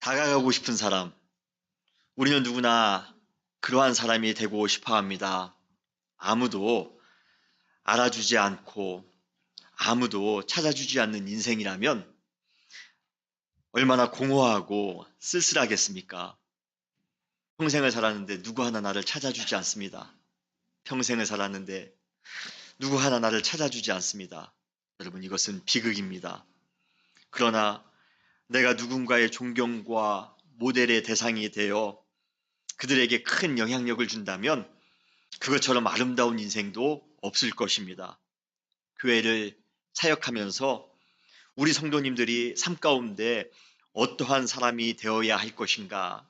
다가가고 싶은 사람. 우리는 누구나 그러한 사람이 되고 싶어 합니다. 아무도 알아주지 않고 아무도 찾아주지 않는 인생이라면 얼마나 공허하고 쓸쓸하겠습니까? 평생을 살았는데 누구 하나 나를 찾아주지 않습니다. 평생을 살았는데 누구 하나 나를 찾아주지 않습니다. 여러분, 이것은 비극입니다. 그러나 내가 누군가의 존경과 모델의 대상이 되어 그들에게 큰 영향력을 준다면 그것처럼 아름다운 인생도 없을 것입니다. 교회를 사역하면서 우리 성도님들이 삶 가운데 어떠한 사람이 되어야 할 것인가,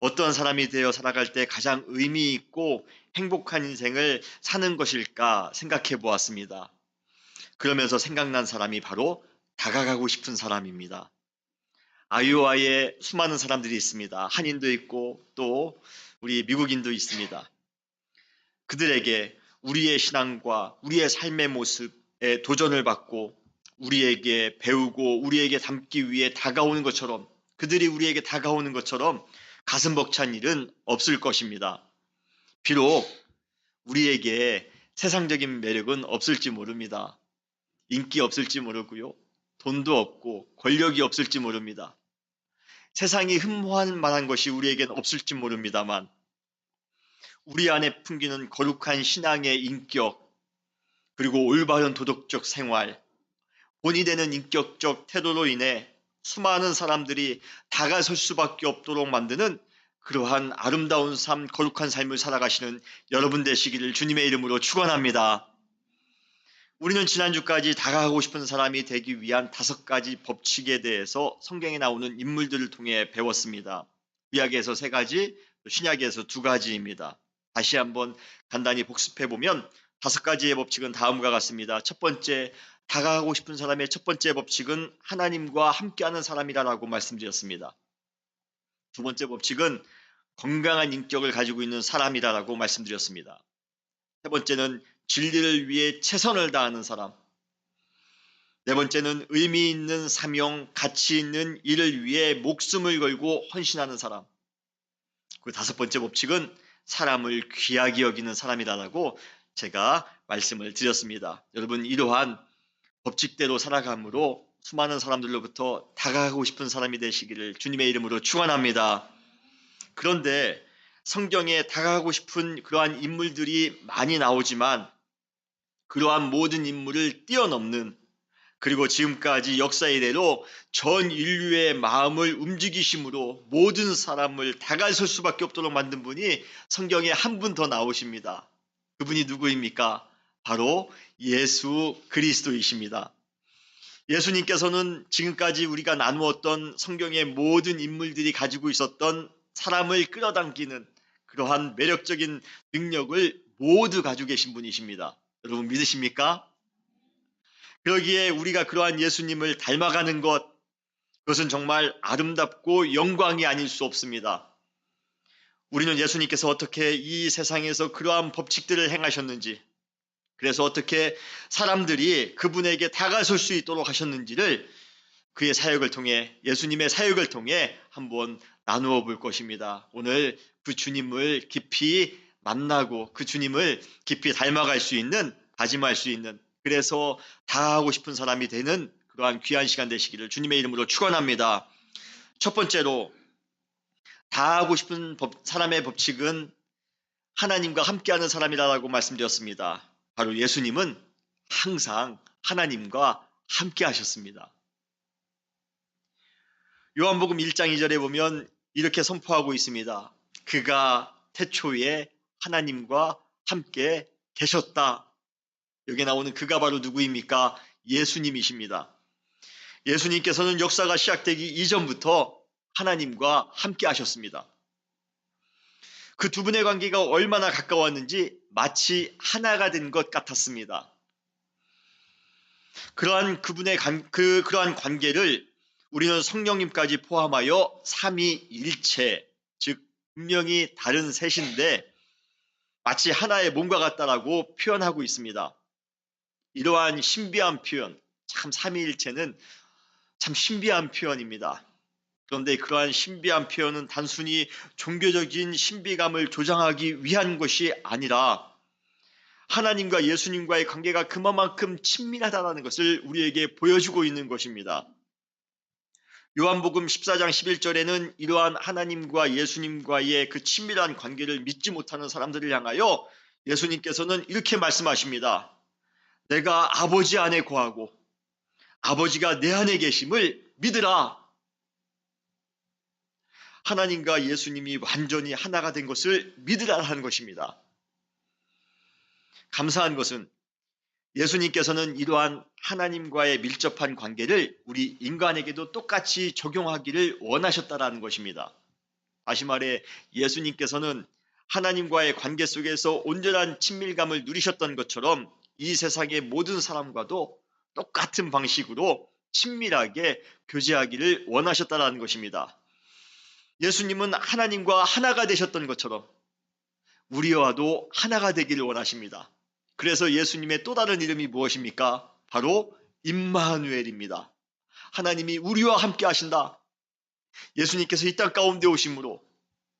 어떠한 사람이 되어 살아갈 때 가장 의미 있고 행복한 인생을 사는 것일까 생각해 보았습니다. 그러면서 생각난 사람이 바로 다가가고 싶은 사람입니다. 아이오와에 수많은 사람들이 있습니다. 한인도 있고 또 우리 미국인도 있습니다. 그들에게 우리의 신앙과 우리의 삶의 모습에 도전을 받고 우리에게 배우고 우리에게 담기 위해 다가오는 것처럼, 그들이 우리에게 다가오는 것처럼 가슴 벅찬 일은 없을 것입니다. 비록 우리에게 세상적인 매력은 없을지 모릅니다. 인기 없을지 모르고요. 돈도 없고 권력이 없을지 모릅니다. 세상이 흠모할 만한 것이 우리에겐 없을지 모릅니다만 우리 안에 풍기는 거룩한 신앙의 인격, 그리고 올바른 도덕적 생활, 본이 되는 인격적 태도로 인해 수많은 사람들이 다가설 수밖에 없도록 만드는 그러한 아름다운 삶, 거룩한 삶을 살아가시는 여러분 되시기를 주님의 이름으로 축원합니다. 우리는 지난주까지 다가가고 싶은 사람이 되기 위한 5가지 법칙에 대해서 성경에 나오는 인물들을 통해 배웠습니다. 구약에서 3가지, 신약에서 2가지입니다. 다시 한번 간단히 복습해보면 5가지의 법칙은 다음과 같습니다. 첫 번째, 다가가고 싶은 사람의 첫 번째 법칙은 하나님과 함께하는 사람이라고 말씀드렸습니다. 두 번째 법칙은 건강한 인격을 가지고 있는 사람이라고 말씀드렸습니다. 세 번째는 진리를 위해 최선을 다하는 사람. 네 번째는 의미 있는 사명, 가치 있는 일을 위해 목숨을 걸고 헌신하는 사람. 그 5번째 법칙은 사람을 귀하게 여기는 사람이라고 제가 말씀을 드렸습니다. 여러분, 이러한 법칙대로 살아감으로 수많은 사람들로부터 다가가고 싶은 사람이 되시기를 주님의 이름으로 축원합니다. 그런데 성경에 다가가고 싶은 그러한 인물들이 많이 나오지만 그러한 모든 인물을 뛰어넘는, 그리고 지금까지 역사 이래로 전 인류의 마음을 움직이심으로 모든 사람을 다가설 수밖에 없도록 만든 분이 성경에 한 분 더 나오십니다. 그분이 누구입니까? 바로 예수 그리스도이십니다. 예수님께서는 지금까지 우리가 나누었던 성경의 모든 인물들이 가지고 있었던 사람을 끌어당기는 그러한 매력적인 능력을 모두 가지고 계신 분이십니다. 여러분 믿으십니까? 그러기에 우리가 그러한 예수님을 닮아가는 것, 그것은 정말 아름답고 영광이 아닐 수 없습니다. 우리는 예수님께서 어떻게 이 세상에서 그러한 법칙들을 행하셨는지, 그래서 어떻게 사람들이 그분에게 다가설 수 있도록 하셨는지를 그의 사역을 통해, 예수님의 사역을 통해 한번 나누어 볼 것입니다. 오늘 그 주님을 깊이 만나고 그 주님을 깊이 닮아갈 수 있는, 다짐할 수 있는, 그래서 다가가고 싶은 사람이 되는 그러한 귀한 시간 되시기를 주님의 이름으로 축원합니다. 첫 번째로 다가가고 싶은 사람의 법칙은 하나님과 함께하는 사람이라고 말씀드렸습니다. 바로 예수님은 항상 하나님과 함께 하셨습니다. 요한복음 1장 2절에 보면 이렇게 선포하고 있습니다. 그가 태초에 하나님과 함께 계셨다. 여기 나오는 그가 바로 누구입니까? 예수님이십니다. 예수님께서는 역사가 시작되기 이전부터 하나님과 함께 하셨습니다. 그 두 분의 관계가 얼마나 가까웠는지 마치 하나가 된 것 같았습니다. 그러한 그러한 관계를 우리는 성령님까지 포함하여 삼위일체, 즉 분명히 다른 셋인데 마치 하나의 몸과 같다라고 표현하고 있습니다. 이러한 신비한 표현, 참 삼위일체는 참 신비한 표현입니다. 그런데 그러한 신비한 표현은 단순히 종교적인 신비감을 조장하기 위한 것이 아니라 하나님과 예수님과의 관계가 그만큼 친밀하다는 것을 우리에게 보여주고 있는 것입니다. 요한복음 14장 11절에는 이러한 하나님과 예수님과의 그 친밀한 관계를 믿지 못하는 사람들을 향하여 예수님께서는 이렇게 말씀하십니다. 내가 아버지 안에 거하고 아버지가 내 안에 계심을 믿으라. 하나님과 예수님이 완전히 하나가 된 것을 믿으라는 것입니다. 감사한 것은 예수님께서는 이러한 하나님과의 밀접한 관계를 우리 인간에게도 똑같이 적용하기를 원하셨다는 것입니다. 다시 말해 예수님께서는 하나님과의 관계 속에서 온전한 친밀감을 누리셨던 것처럼 이 세상의 모든 사람과도 똑같은 방식으로 친밀하게 교제하기를 원하셨다는 것입니다. 예수님은 하나님과 하나가 되셨던 것처럼 우리와도 하나가 되기를 원하십니다. 그래서 예수님의 또 다른 이름이 무엇입니까? 바로 임마누엘입니다. 하나님이 우리와 함께 하신다. 예수님께서 이 땅 가운데 오심으로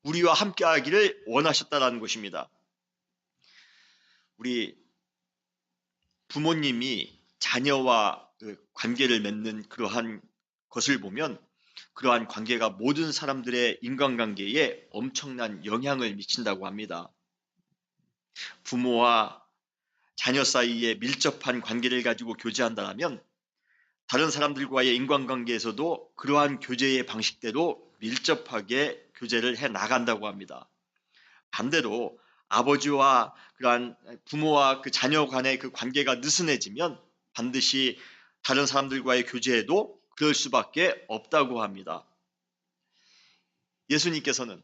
우리와 함께 하기를 원하셨다는 것입니다. 우리 부모님이 자녀와 관계를 맺는 그러한 것을 보면 그러한 관계가 모든 사람들의 인간관계에 엄청난 영향을 미친다고 합니다. 부모와 자녀 사이에 밀접한 관계를 가지고 교제한다면 다른 사람들과의 인간관계에서도 그러한 교제의 방식대로 밀접하게 교제를 해 나간다고 합니다. 반대로 아버지와 그러한 부모와 그 자녀 간의 그 관계가 느슨해지면 반드시 다른 사람들과의 교제에도 그럴 수밖에 없다고 합니다. 예수님께서는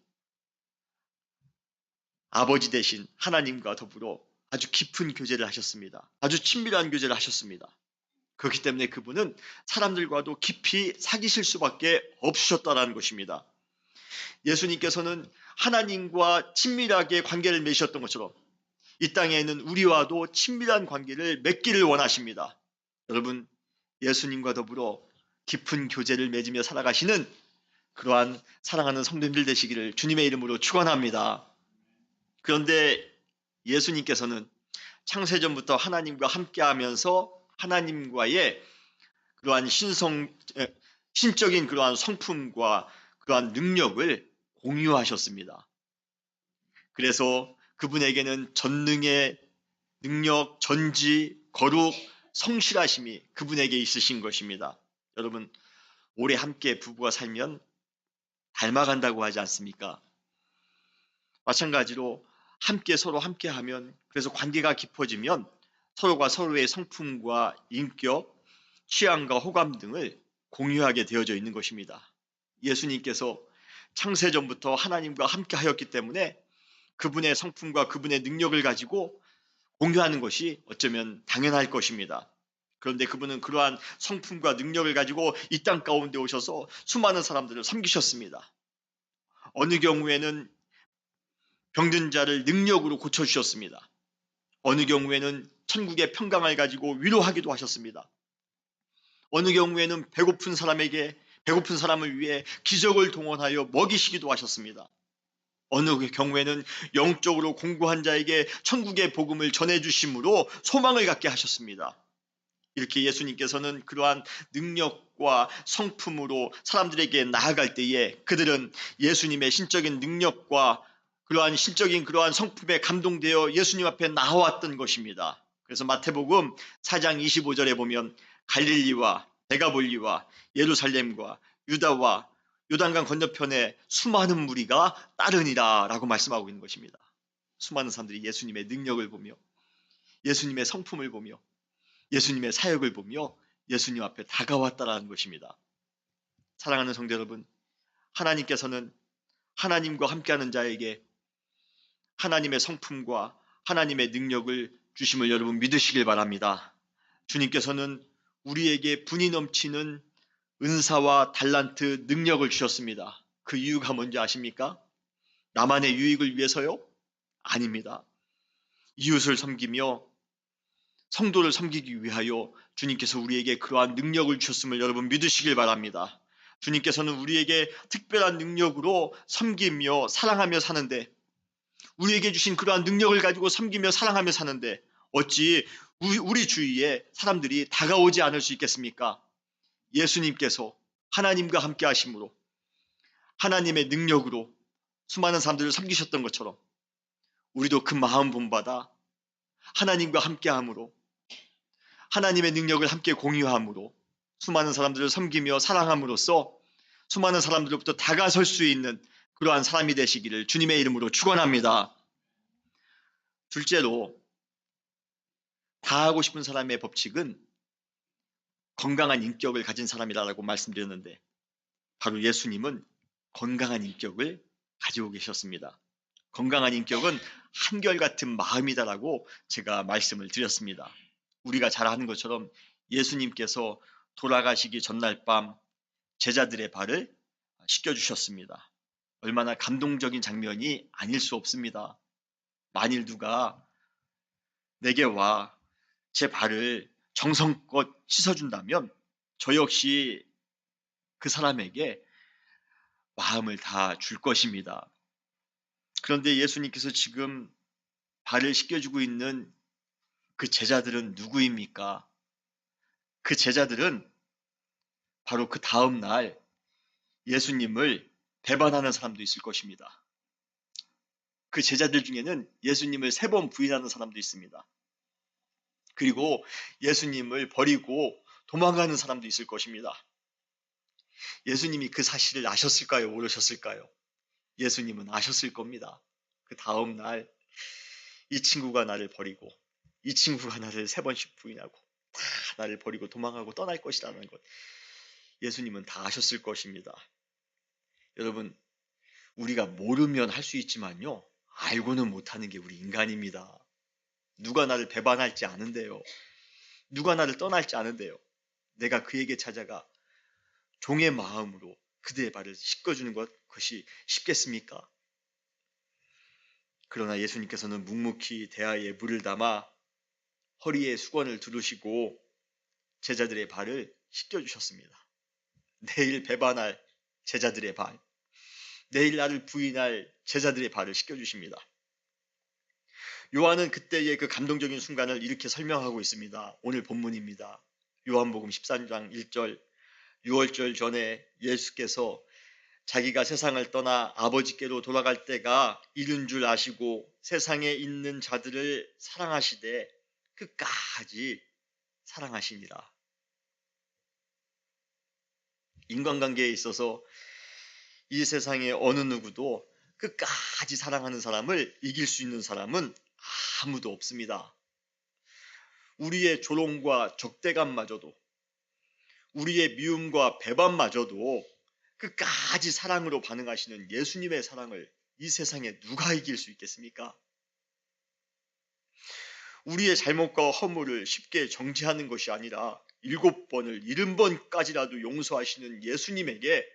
아버지 대신 하나님과 더불어 아주 깊은 교제를 하셨습니다. 아주 친밀한 교제를 하셨습니다. 그렇기 때문에 그분은 사람들과도 깊이 사귀실 수밖에 없으셨다는 것입니다. 예수님께서는 하나님과 친밀하게 관계를 맺으셨던 것처럼 이 땅에 있는 우리와도 친밀한 관계를 맺기를 원하십니다. 여러분, 예수님과 더불어 깊은 교제를 맺으며 살아가시는 그러한 사랑하는 성도님들 되시기를 주님의 이름으로 축원합니다. 그런데 예수님께서는 창세전부터 하나님과 함께하면서 하나님과의 그러한 신적인 그러한 성품과 그러한 능력을 공유하셨습니다. 그래서 그분에게는 전능의 능력, 전지, 거룩, 성실하심이 그분에게 있으신 것입니다. 여러분, 오래 함께 부부가 살면 닮아간다고 하지 않습니까? 마찬가지로 서로 함께하면 그래서 관계가 깊어지면 서로가 서로의 성품과 인격, 취향과 호감 등을 공유하게 되어져 있는 것입니다. 예수님께서 창세전부터 하나님과 함께 하였기 때문에 그분의 성품과 그분의 능력을 가지고 공유하는 것이 어쩌면 당연할 것입니다. 그런데 그분은 그러한 성품과 능력을 가지고 이 땅 가운데 오셔서 수많은 사람들을 섬기셨습니다. 어느 경우에는 병든 자를 능력으로 고쳐주셨습니다. 어느 경우에는 천국의 평강을 가지고 위로하기도 하셨습니다. 어느 경우에는 배고픈 사람을 위해 기적을 동원하여 먹이시기도 하셨습니다. 어느 경우에는 영적으로 공고한 자에게 천국의 복음을 전해주심으로 소망을 갖게 하셨습니다. 이렇게 예수님께서는 그러한 능력과 성품으로 사람들에게 나아갈 때에 그들은 예수님의 신적인 능력과 그러한 성품에 감동되어 예수님 앞에 나왔던 것입니다. 그래서 마태복음 4장 25절에 보면 갈릴리와 데가볼리와 예루살렘과 유다와 요단강 건너편에 수많은 무리가 따르니라 라고 말씀하고 있는 것입니다. 수많은 사람들이 예수님의 능력을 보며 예수님의 성품을 보며 예수님의 사역을 보며 예수님 앞에 다가왔다라는 것입니다. 사랑하는 성도 여러분, 하나님께서는 하나님과 함께하는 자에게 하나님의 성품과 하나님의 능력을 주심을 여러분 믿으시길 바랍니다. 주님께서는 우리에게 분이 넘치는 은사와 달란트, 능력을 주셨습니다. 그 이유가 뭔지 아십니까? 나만의 유익을 위해서요? 아닙니다. 이웃을 섬기며 성도를 섬기기 위하여 주님께서 우리에게 그러한 능력을 주셨음을 여러분 믿으시길 바랍니다. 주님께서는 우리에게 특별한 능력으로 섬기며 사랑하며 사는데, 우리에게 주신 그러한 능력을 가지고 섬기며 사랑하며 사는데 어찌 우리 주위에 사람들이 다가오지 않을 수 있겠습니까? 예수님께서 하나님과 함께 하심으로, 하나님의 능력으로 수많은 사람들을 섬기셨던 것처럼 우리도 그 마음 본받아 하나님과 함께함으로, 하나님의 능력을 함께 공유함으로 수많은 사람들을 섬기며 사랑함으로써 수많은 사람들로부터 다가설 수 있는 그러한 사람이 되시기를 주님의 이름으로 축원합니다. 둘째로, 다하고 싶은 사람의 법칙은 건강한 인격을 가진 사람이라고 말씀드렸는데, 바로 예수님은 건강한 인격을 가지고 계셨습니다. 건강한 인격은 한결같은 마음이다라고 제가 말씀을 드렸습니다. 우리가 잘 아는 것처럼 예수님께서 돌아가시기 전날 밤 제자들의 발을 씻겨주셨습니다. 얼마나 감동적인 장면이 아닐 수 없습니다. 만일 누가 내게 와 제 발을 정성껏 씻어준다면 저 역시 그 사람에게 마음을 다 줄 것입니다. 그런데 예수님께서 지금 발을 씻겨주고 있는 그 제자들은 누구입니까? 그 제자들은 바로 그 다음 날 예수님을 배반하는 사람도 있을 것입니다. 그 제자들 중에는 예수님을 3번 부인하는 사람도 있습니다. 그리고 예수님을 버리고 도망가는 사람도 있을 것입니다. 예수님이 그 사실을 아셨을까요? 모르셨을까요? 예수님은 아셨을 겁니다. 그 다음 날 이 친구가 나를 버리고, 이 친구가 나를 3번씩 부인하고 다 나를 버리고 도망가고 떠날 것이라는 것, 예수님은 다 아셨을 것입니다. 여러분, 우리가 모르면 할 수 있지만요, 알고는 못하는 게 우리 인간입니다. 누가 나를 배반할지 아는데요, 누가 나를 떠날지 아는데요, 내가 그에게 찾아가 종의 마음으로 그대의 발을 씻겨주는 것이 쉽겠습니까? 그러나 예수님께서는 묵묵히 대야에 물을 담아 허리에 수건을 두르시고 제자들의 발을 씻겨주셨습니다. 내일 배반할 제자들의 발, 내일 나를 부인할 제자들의 발을 씻겨주십니다. 요한은 그때의 그 감동적인 순간을 이렇게 설명하고 있습니다. 오늘 본문입니다. 요한복음 13장 1절, 6월절 전에 예수께서 자기가 세상을 떠나 아버지께로 돌아갈 때가 이른 줄 아시고 세상에 있는 자들을 사랑하시되 끝까지 사랑하시니라. 인간관계에 있어서 이 세상의 어느 누구도 끝까지 사랑하는 사람을 이길 수 있는 사람은 아무도 없습니다. 우리의 조롱과 적대감마저도, 우리의 미움과 배반마저도 끝까지 사랑으로 반응하시는 예수님의 사랑을 이 세상에 누가 이길 수 있겠습니까? 우리의 잘못과 허물을 쉽게 정지하는 것이 아니라 7번을 70번까지라도 용서하시는 예수님에게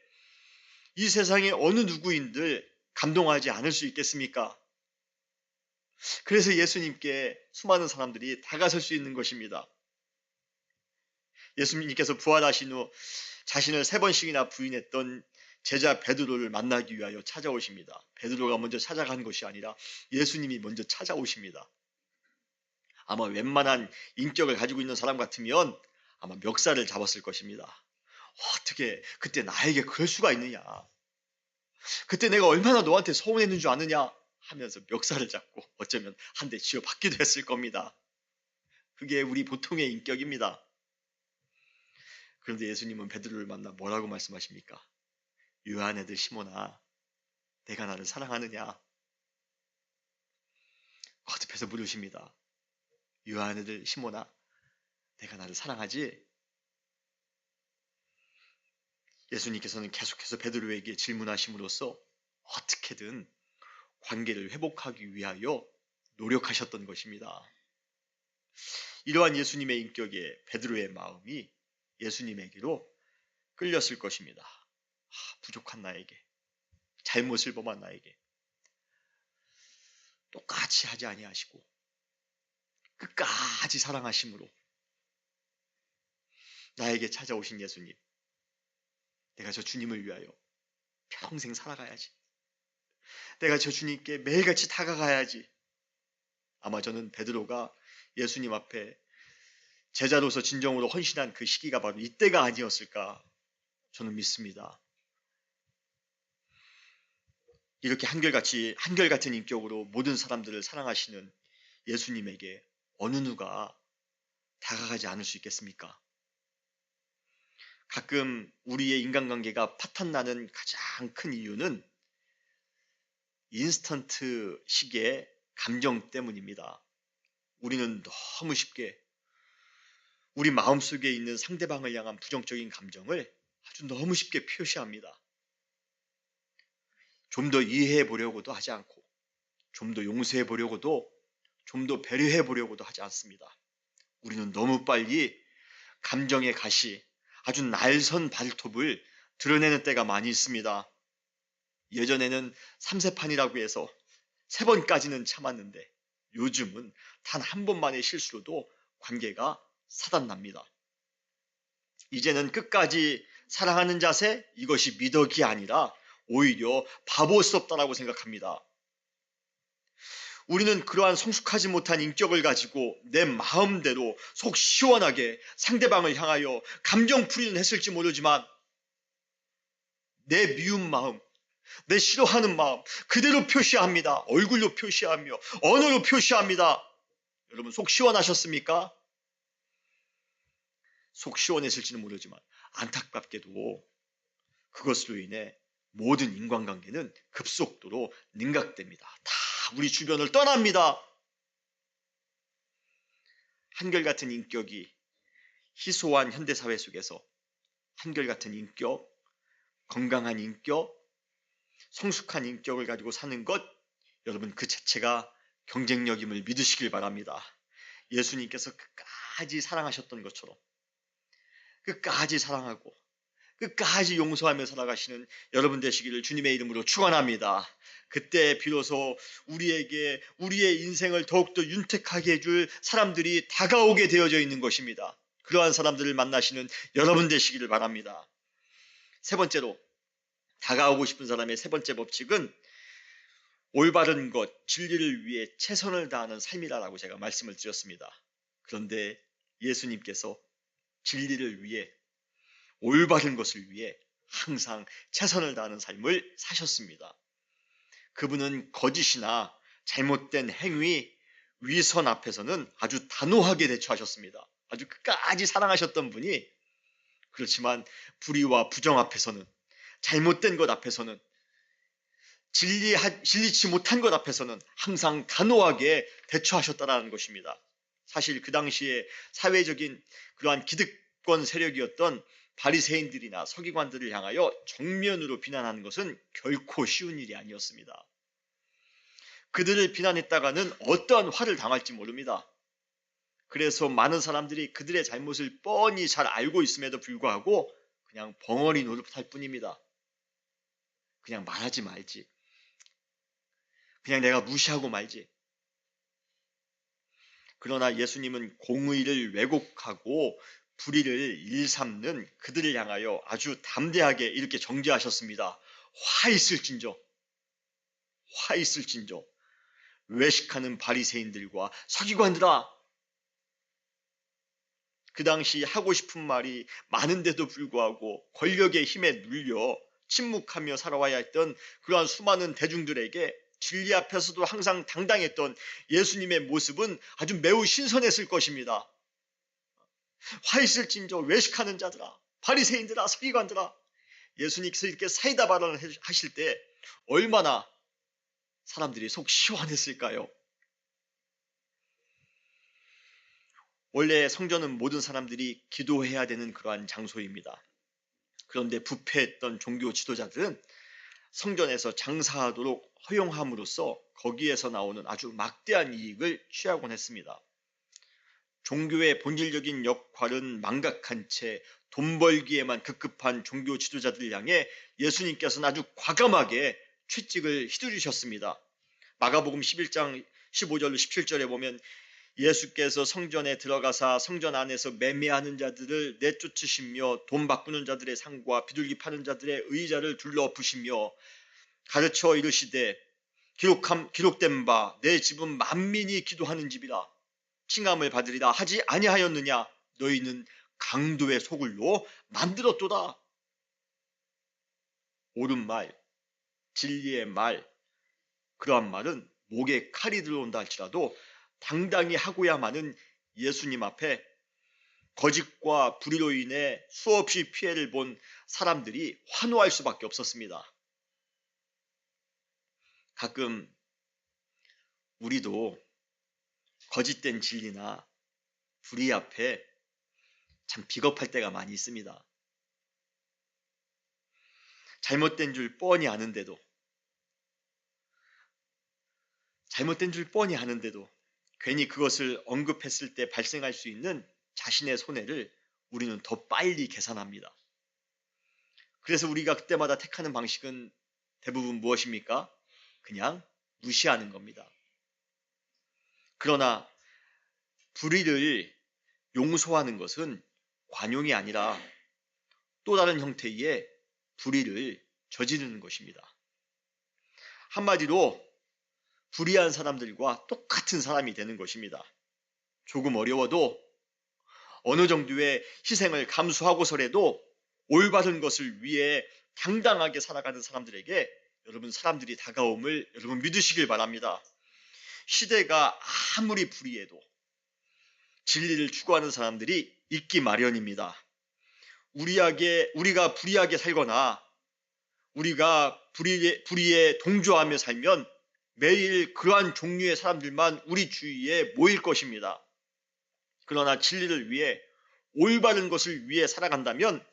이 세상의 어느 누구인들 감동하지 않을 수 있겠습니까? 그래서 예수님께 수많은 사람들이 다가설 수 있는 것입니다. 예수님께서 부활하신 후 자신을 3번씩이나 부인했던 제자 베드로를 만나기 위하여 찾아오십니다. 베드로가 먼저 찾아간 것이 아니라 예수님이 먼저 찾아오십니다. 아마 웬만한 인격을 가지고 있는 사람 같으면 아마 멱살을 잡았을 것입니다. 어떻게 그때 나에게 그럴 수가 있느냐, 그때 내가 얼마나 너한테 서운했는 줄 아느냐 하면서 멱살을 잡고 어쩌면 한 대 쥐어받기도 했을 겁니다. 그게 우리 보통의 인격입니다. 그런데 예수님은 베드로를 만나 뭐라고 말씀하십니까? 유한 애들 시몬아, 내가 나를 사랑하느냐? 거듭해서 물으십니다. 유한 애들 시몬아, 내가 나를 사랑하지? 예수님께서는 계속해서 베드로에게 질문하심으로써 어떻게든 관계를 회복하기 위하여 노력하셨던 것입니다. 이러한 예수님의 인격에 베드로의 마음이 예수님에게로 끌렸을 것입니다. 부족한 나에게, 잘못을 범한 나에게 똑같이 하지 아니하시고 끝까지 사랑하심으로 나에게 찾아오신 예수님, 내가 저 주님을 위하여 평생 살아가야지. 내가 저 주님께 매일같이 다가가야지. 아마 저는 베드로가 예수님 앞에 제자로서 진정으로 헌신한 그 시기가 바로 이때가 아니었을까 저는 믿습니다. 이렇게 한결같은 인격으로 모든 사람들을 사랑하시는 예수님에게 어느 누가 다가가지 않을 수 있겠습니까? 가끔 우리의 인간관계가 파탄나는 가장 큰 이유는 인스턴트 식의 감정 때문입니다. 우리는 너무 쉽게 우리 마음속에 있는 상대방을 향한 부정적인 감정을 아주 너무 쉽게 표시합니다. 좀 더 이해해 보려고도 하지 않고, 좀 더 용서해 보려고도, 좀 더 배려해 보려고도 하지 않습니다. 우리는 너무 빨리 감정의 가시, 아주 날선 발톱을 드러내는 때가 많이 있습니다. 예전에는 삼세판이라고 해서 3번까지는 참았는데 요즘은 단 한 번만의 실수로도 관계가 사단납니다. 이제는 끝까지 사랑하는 자세, 이것이 미덕이 아니라 오히려 바보스럽다라고 생각합니다. 우리는 그러한 성숙하지 못한 인격을 가지고 내 마음대로 속 시원하게 상대방을 향하여 감정풀이는 했을지 모르지만 내 미운 마음, 내 싫어하는 마음 그대로 표시합니다. 얼굴로 표시하며 언어로 표시합니다. 여러분 속 시원하셨습니까? 속 시원했을지는 모르지만 안타깝게도 그것으로 인해 모든 인간관계는 급속도로 능각됩니다. 다 우리 주변을 떠납니다. 한결같은 인격이 희소한 현대사회 속에서 한결같은 인격, 건강한 인격, 성숙한 인격을 가지고 사는 것, 여러분 그 자체가 경쟁력임을 믿으시길 바랍니다. 예수님께서 끝까지 사랑하셨던 것처럼 끝까지 사랑하고 끝까지 용서하며 살아가시는 여러분 되시기를 주님의 이름으로 축원합니다. 그때 비로소 우리에게 우리의 인생을 더욱더 윤택하게 해줄 사람들이 다가오게 되어져 있는 것입니다. 그러한 사람들을 만나시는 여러분 되시기를 바랍니다. 세 번째로 다가오고 싶은 사람의 세 번째 법칙은 올바른 것, 진리를 위해 최선을 다하는 삶이라고 제가 말씀을 드렸습니다. 그런데 예수님께서 진리를 위해 올바른 것을 위해 항상 최선을 다하는 삶을 사셨습니다. 그분은 거짓이나 잘못된 행위, 위선 앞에서는 아주 단호하게 대처하셨습니다. 아주 끝까지 사랑하셨던 분이 그렇지만 불의와 부정 앞에서는 잘못된 것 앞에서는 진리치 못한 것 앞에서는 항상 단호하게 대처하셨다는 것입니다. 사실 그 당시에 사회적인 그러한 기득권 세력이었던 바리새인들이나 서기관들을 향하여 정면으로 비난하는 것은 결코 쉬운 일이 아니었습니다. 그들을 비난했다가는 어떠한 화를 당할지 모릅니다. 그래서 많은 사람들이 그들의 잘못을 뻔히 잘 알고 있음에도 불구하고 그냥 벙어리 노릇할 뿐입니다. 그냥 말하지 말지. 그냥 내가 무시하고 말지. 그러나 예수님은 공의를 왜곡하고 불의를 일삼는 그들을 향하여 아주 담대하게 이렇게 정죄하셨습니다. 화 있을진저 외식하는 바리새인들과 서기관들아. 그 당시 하고 싶은 말이 많은데도 불구하고 권력의 힘에 눌려 침묵하며 살아와야 했던 그러한 수많은 대중들에게 진리 앞에서도 항상 당당했던 예수님의 모습은 아주 매우 신선했을 것입니다. 화 있을진저 외식하는 자들아, 바리새인들아, 서기관들아. 예수님께서 이렇게 사이다 발언을 하실 때 얼마나 사람들이 속 시원했을까요? 원래 성전은 모든 사람들이 기도해야 되는 그러한 장소입니다. 그런데 부패했던 종교 지도자들은 성전에서 장사하도록 허용함으로써 거기에서 나오는 아주 막대한 이익을 취하곤 했습니다. 종교의 본질적인 역할은 망각한 채 돈 벌기에만 급급한 종교 지도자들 향해 예수님께서는 아주 과감하게 채찍을 휘두르셨습니다. 마가복음 11장 15절로 17절에 보면 예수께서 성전에 들어가사 성전 안에서 매매하는 자들을 내쫓으시며 돈 바꾸는 자들의 상과 비둘기 파는 자들의 의자를 둘러엎으시며 가르쳐 이르시되 기록된 바 내 집은 만민이 기도하는 집이라 칭함을 받으리라 하지 아니하였느냐. 너희는 강도의 소굴로 만들었도다. 옳은 말, 진리의 말, 그러한 말은 목에 칼이 들어온다 할지라도 당당히 하고야만은 예수님 앞에 거짓과 불의로 인해 수없이 피해를 본 사람들이 환호할 수밖에 없었습니다. 가끔 우리도 거짓된 진리나 불의 앞에 참 비겁할 때가 많이 있습니다. 잘못된 줄 뻔히 아는데도 괜히 그것을 언급했을 때 발생할 수 있는 자신의 손해를 우리는 더 빨리 계산합니다. 그래서 우리가 그때마다 택하는 방식은 대부분 무엇입니까? 그냥 무시하는 겁니다. 그러나 불의를 용서하는 것은 관용이 아니라 또 다른 형태의 불의를 저지르는 것입니다. 한마디로 불의한 사람들과 똑같은 사람이 되는 것입니다. 조금 어려워도 어느 정도의 희생을 감수하고서라도 올바른 것을 위해 당당하게 살아가는 사람들에게 여러분 사람들이 다가옴을 여러분 믿으시길 바랍니다. 시대가 아무리 불의해도 진리를 추구하는 사람들이 있기 마련입니다. 우리가 불의하게 살거나 우리가 불의에 동조하며 살면 매일 그러한 종류의 사람들만 우리 주위에 모일 것입니다. 그러나 진리를 위해 올바른 것을 위해 살아간다면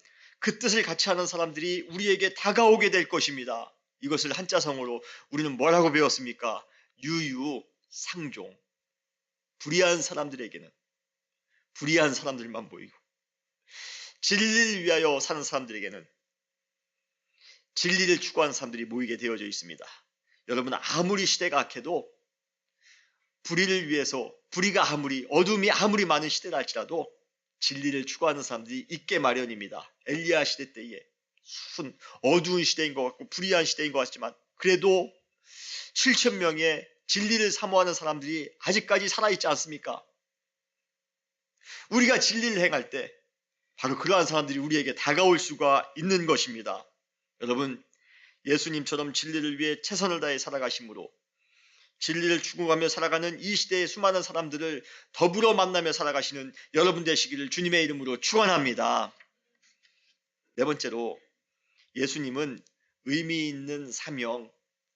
그 뜻을 같이 하는 사람들이 우리에게 다가오게 될 것입니다. 이것을 한자성어로 우리는 뭐라고 배웠습니까? 유유상종. 불의한 사람들에게는 불의한 사람들만 보이고 진리를 위하여 사는 사람들에게는 진리를 추구하는 사람들이 모이게 되어져 있습니다. 여러분 아무리 시대가 악해도 불의를 위해서 불의가 어둠이 아무리 많은 시대라 할지라도 진리를 추구하는 사람들이 있게 마련입니다. 엘리야 시대 때에 어두운 시대인 것 같고 불의한 시대인 것 같지만 그래도 7,000명의 진리를 사모하는 사람들이 아직까지 살아있지 않습니까? 우리가 진리를 행할 때 바로 그러한 사람들이 우리에게 다가올 수가 있는 것입니다. 여러분 예수님처럼 진리를 위해 최선을 다해 살아가심으로 진리를 추구하며 살아가는 이 시대의 수많은 사람들을 더불어 만나며 살아가시는 여러분 되시기를 주님의 이름으로 축원합니다. 네 번째로 예수님은 의미 있는 사명,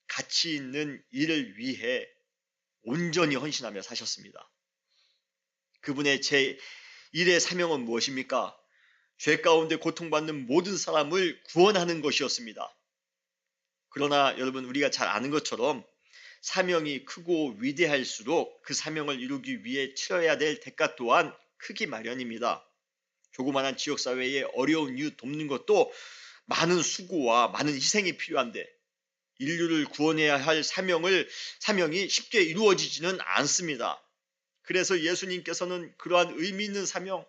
가치 있는 일을 위해 온전히 헌신하며 사셨습니다. 그분의 제1의 사명은 무엇입니까? 죄 가운데 고통받는 모든 사람을 구원하는 것이었습니다. 그러나 여러분 우리가 잘 아는 것처럼 사명이 크고 위대할수록 그 사명을 이루기 위해 치러야 될 대가 또한 크기 마련입니다. 조그마한 지역사회의 어려운 이웃 돕는 것도 많은 수고와 많은 희생이 필요한데 인류를 구원해야 할 사명이 쉽게 이루어지지는 않습니다. 그래서 예수님께서는 그러한 의미 있는 사명,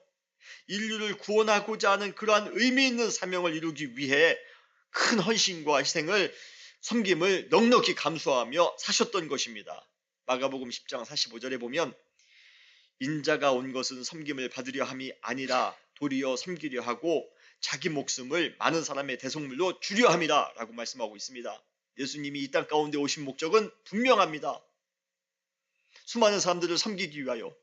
인류를 구원하고자 하는 그러한 의미 있는 사명을 이루기 위해 큰 헌신과 희생을 섬김을 넉넉히 감수하며 사셨던 것입니다. 마가복음 10장 45절에 보면 인자가 온 것은 섬김을 받으려 함이 아니라 도리어 섬기려 하고 자기 목숨을 많은 사람의 대속물로 주려 함이라 라고 말씀하고 있습니다. 예수님이 이 땅 가운데 오신 목적은 분명합니다. 수많은 사람들을 섬기기 위하여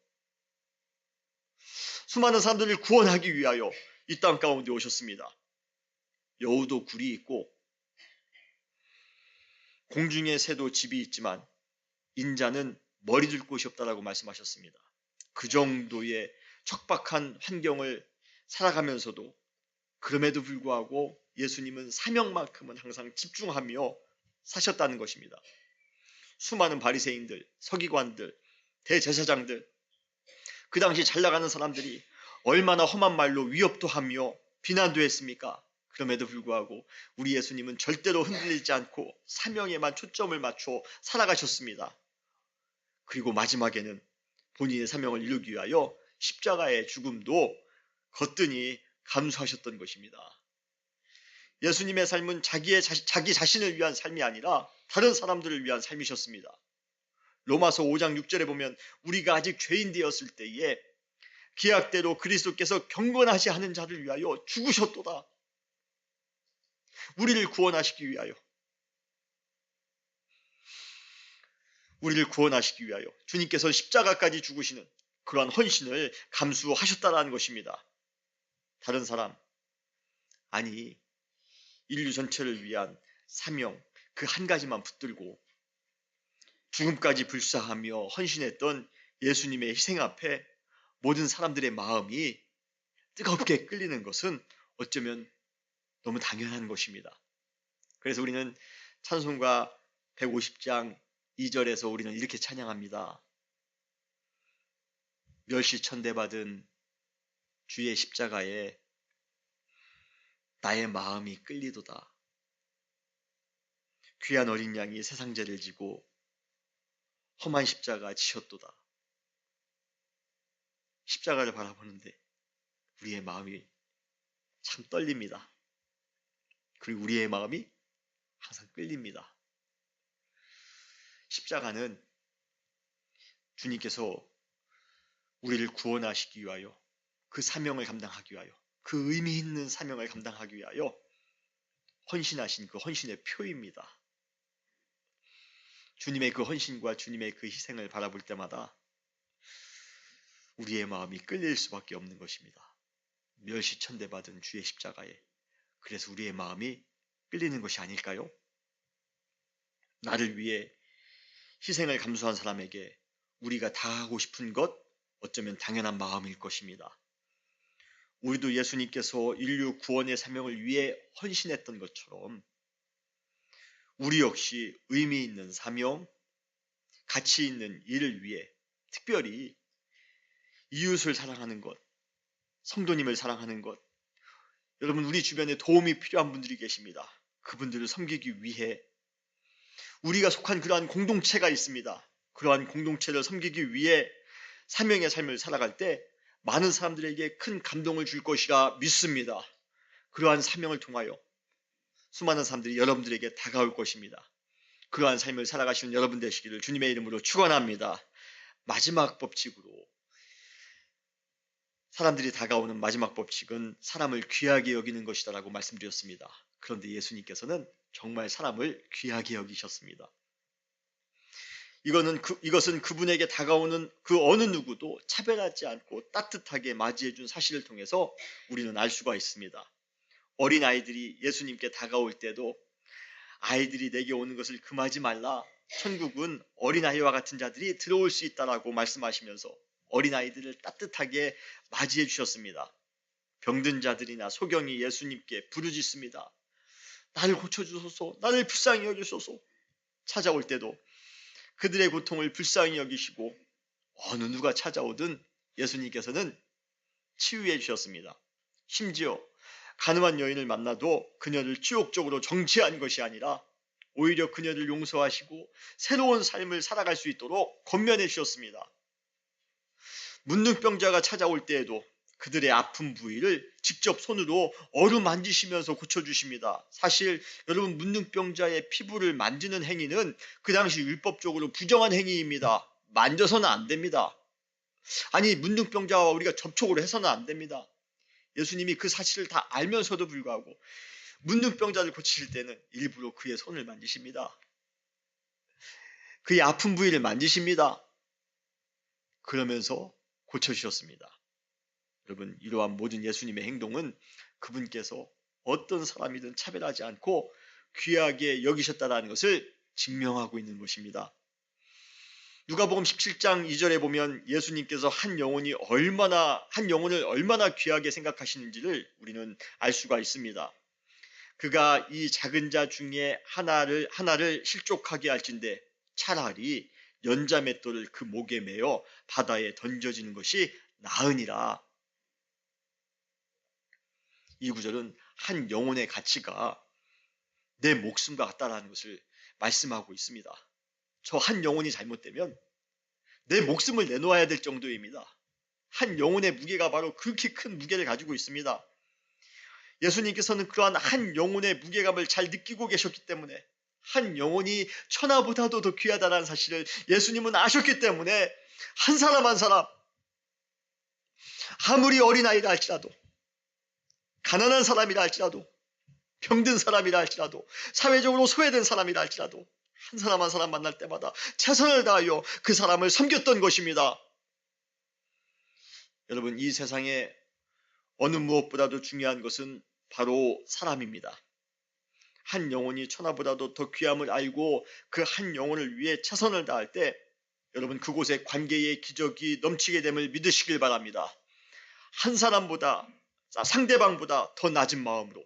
수많은 사람들을 구원하기 위하여 이 땅 가운데 오셨습니다. 여우도 굴이 있고 공중의 새도 집이 있지만 인자는 머리 둘 곳이 없다라고 말씀하셨습니다. 그 정도의 척박한 환경을 살아가면서도 그럼에도 불구하고 예수님은 사명만큼은 항상 집중하며 사셨다는 것입니다. 수많은 바리새인들, 서기관들, 대제사장들, 그 당시 잘 나가는 사람들이 얼마나 험한 말로 위협도 하며 비난도 했습니까? 그럼에도 불구하고 우리 예수님은 절대로 흔들리지 않고 사명에만 초점을 맞춰 살아가셨습니다. 그리고 마지막에는 본인의 사명을 이루기 위하여 십자가의 죽음도 거뜬히 감수하셨던 것입니다. 예수님의 삶은 자기 자신을 위한 삶이 아니라 다른 사람들을 위한 삶이셨습니다. 로마서 5장 6절에 보면 우리가 아직 죄인 되었을 때에 기약대로 그리스도께서 경건하지 않은 자를 위하여 죽으셨도다. 우리를 구원하시기 위하여. 우리를 구원하시기 위하여 주님께서 십자가까지 죽으시는 그러한 헌신을 감수하셨다라는 것입니다. 다른 사람, 아니 인류 전체를 위한 사명 그 한 가지만 붙들고 죽음까지 불사하며 헌신했던 예수님의 희생 앞에 모든 사람들의 마음이 뜨겁게 끌리는 것은 어쩌면 너무 당연한 것입니다. 그래서 우리는 찬송가 150장 2절에서 우리는 이렇게 찬양합니다. 멸시천대받은 주의 십자가에 나의 마음이 끌리도다. 귀한 어린 양이 세상 죄를 지고 험한 십자가 지셨도다. 십자가를 바라보는데 우리의 마음이 참 떨립니다. 그리고 우리의 마음이 항상 끌립니다. 십자가는 주님께서 우리를 구원하시기 위하여 그 사명을 감당하기 위하여 그 의미 있는 사명을 감당하기 위하여 헌신하신 그 헌신의 표입니다. 주님의 그 헌신과 주님의 그 희생을 바라볼 때마다 우리의 마음이 끌릴 수밖에 없는 것입니다. 멸시천대받은 주의 십자가에 그래서 우리의 마음이 끌리는 것이 아닐까요? 나를 위해 희생을 감수한 사람에게 우리가 다하고 싶은 것 어쩌면 당연한 마음일 것입니다. 우리도 예수님께서 인류 구원의 사명을 위해 헌신했던 것처럼 우리 역시 의미 있는 사명, 가치 있는 일을 위해 특별히 이웃을 사랑하는 것, 성도님을 사랑하는 것, 여러분 우리 주변에 도움이 필요한 분들이 계십니다. 그분들을 섬기기 위해 우리가 속한 그러한 공동체가 있습니다. 그러한 공동체를 섬기기 위해 사명의 삶을 살아갈 때 많은 사람들에게 큰 감동을 줄 것이라 믿습니다. 그러한 사명을 통하여 수많은 사람들이 여러분들에게 다가올 것입니다. 그러한 삶을 살아가시는 여러분 되시기를 주님의 이름으로 축원합니다. 마지막 법칙으로 사람들이 다가오는 마지막 법칙은 사람을 귀하게 여기는 것이다라고 말씀드렸습니다. 그런데 예수님께서는 정말 사람을 귀하게 여기셨습니다. 이것은 그분에게 다가오는 그 어느 누구도 차별하지 않고 따뜻하게 맞이해준 사실을 통해서 우리는 알 수가 있습니다. 어린아이들이 예수님께 다가올 때도 아이들이 내게 오는 것을 금하지 말라. 천국은 어린아이와 같은 자들이 들어올 수 있다라고 말씀하시면서 어린아이들을 따뜻하게 맞이해 주셨습니다. 병든 자들이나 소경이 예수님께 부르짖습니다. 나를 고쳐주소서, 나를 불쌍히 여기소서. 찾아올 때도 그들의 고통을 불쌍히 여기시고 어느 누가 찾아오든 예수님께서는 치유해 주셨습니다. 심지어 가늠한 여인을 만나도 그녀를 지옥적으로 정죄한 것이 아니라 오히려 그녀를 용서하시고 새로운 삶을 살아갈 수 있도록 권면해 주셨습니다. 문둥병자가 찾아올 때에도 그들의 아픈 부위를 직접 손으로 어루만지시면서 고쳐주십니다. 사실 여러분 문둥병자의 피부를 만지는 행위는 그 당시 율법적으로 부정한 행위입니다. 만져서는 안 됩니다. 아니 문둥병자와 우리가 접촉을 해서는 안 됩니다. 예수님이 그 사실을 다 알면서도 불구하고 문둥병자를 고치실 때는 일부러 그의 손을 만지십니다. 그의 아픈 부위를 만지십니다. 그러면서 고쳐주셨습니다. 여러분 이러한 모든 예수님의 행동은 그분께서 어떤 사람이든 차별하지 않고 귀하게 여기셨다는 것을 증명하고 있는 것입니다. 누가복음 17장 2절에 보면 예수님께서 한 영혼을 얼마나 귀하게 생각하시는지를 우리는 알 수가 있습니다. 그가 이 작은 자 중에 하나를 실족하게 할진대 차라리 연자맷돌을 그 목에 매어 바다에 던져지는 것이 나으니라. 이 구절은 한 영혼의 가치가 내 목숨과 같다라는 것을 말씀하고 있습니다. 저 한 영혼이 잘못되면 내 목숨을 내놓아야 될 정도입니다. 한 영혼의 무게가 바로 그렇게 큰 무게를 가지고 있습니다. 예수님께서는 그러한 한 영혼의 무게감을 잘 느끼고 계셨기 때문에, 한 영혼이 천하보다도 더 귀하다는 사실을 예수님은 아셨기 때문에 한 사람 한 사람, 아무리 어린아이라 할지라도, 가난한 사람이라 할지라도, 병든 사람이라 할지라도, 사회적으로 소외된 사람이라 할지라도 한 사람 한 사람 만날 때마다 최선을 다하여 그 사람을 섬겼던 것입니다. 여러분, 이 세상에 어느 무엇보다도 중요한 것은 바로 사람입니다. 한 영혼이 천하보다도 더 귀함을 알고 그 한 영혼을 위해 최선을 다할 때 여러분, 그곳에 관계의 기적이 넘치게 됨을 믿으시길 바랍니다. 한 사람보다, 상대방보다 더 낮은 마음으로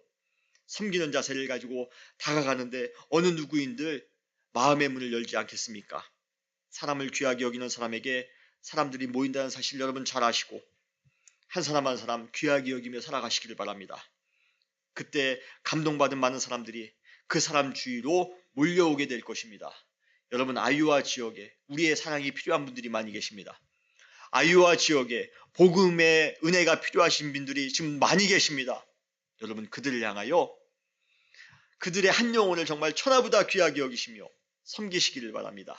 섬기는 자세를 가지고 다가가는데 어느 누구인들 마음의 문을 열지 않겠습니까? 사람을 귀하게 여기는 사람에게 사람들이 모인다는 사실 여러분 잘 아시고 한 사람 한 사람 귀하게 여기며 살아가시기를 바랍니다. 그때 감동받은 많은 사람들이 그 사람 주위로 몰려오게 될 것입니다. 여러분, 아이오와 지역에 우리의 사랑이 필요한 분들이 많이 계십니다. 아이오와 지역에 복음의 은혜가 필요하신 분들이 지금 많이 계십니다. 여러분, 그들을 향하여 그들의 한 영혼을 정말 천하보다 귀하게 여기시며 섬기시기를 바랍니다.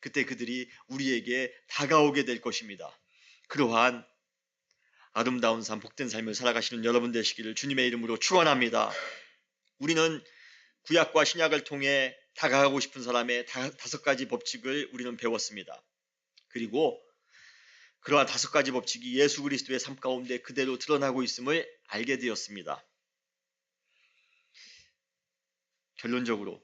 그때 그들이 우리에게 다가오게 될 것입니다. 그러한 아름다운 삶, 복된 삶을 살아가시는 여러분 되시기를 주님의 이름으로 축원합니다. 우리는 구약과 신약을 통해 다가가고 싶은 사람의 5가지 법칙을 우리는 배웠습니다. 그리고 그러한 5가지 법칙이 예수 그리스도의 삶 가운데 그대로 드러나고 있음을 알게 되었습니다. 결론적으로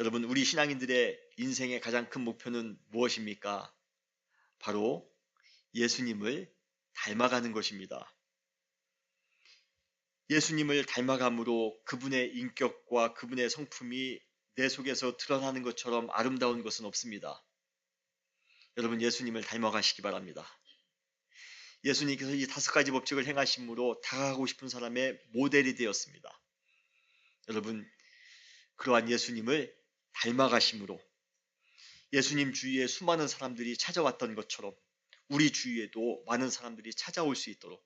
여러분, 우리 신앙인들의 인생의 가장 큰 목표는 무엇입니까? 바로 예수님을 닮아가는 것입니다. 예수님을 닮아감으로 그분의 인격과 그분의 성품이 내 속에서 드러나는 것처럼 아름다운 것은 없습니다. 여러분, 예수님을 닮아가시기 바랍니다. 예수님께서 이 5가지 법칙을 행하심으로 다가가고 싶은 사람의 모델이 되었습니다. 여러분, 그러한 예수님을 닮아가심으로 예수님 주위에 수많은 사람들이 찾아왔던 것처럼 우리 주위에도 많은 사람들이 찾아올 수 있도록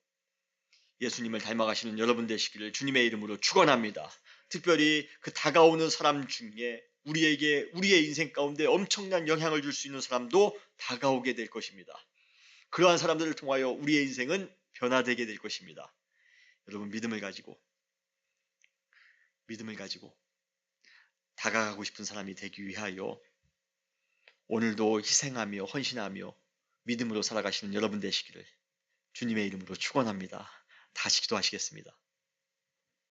예수님을 닮아가시는 여러분 되시기를 주님의 이름으로 축원합니다. 특별히 그 다가오는 사람 중에 우리에게 우리의 인생 가운데 엄청난 영향을 줄 수 있는 사람도 다가오게 될 것입니다. 그러한 사람들을 통하여 우리의 인생은 변화되게 될 것입니다. 여러분, 믿음을 가지고 다가가고 싶은 사람이 되기 위하여 오늘도 희생하며 헌신하며 믿음으로 살아가시는 여러분 되시기를 주님의 이름으로 축원합니다. 다시 기도하시겠습니다.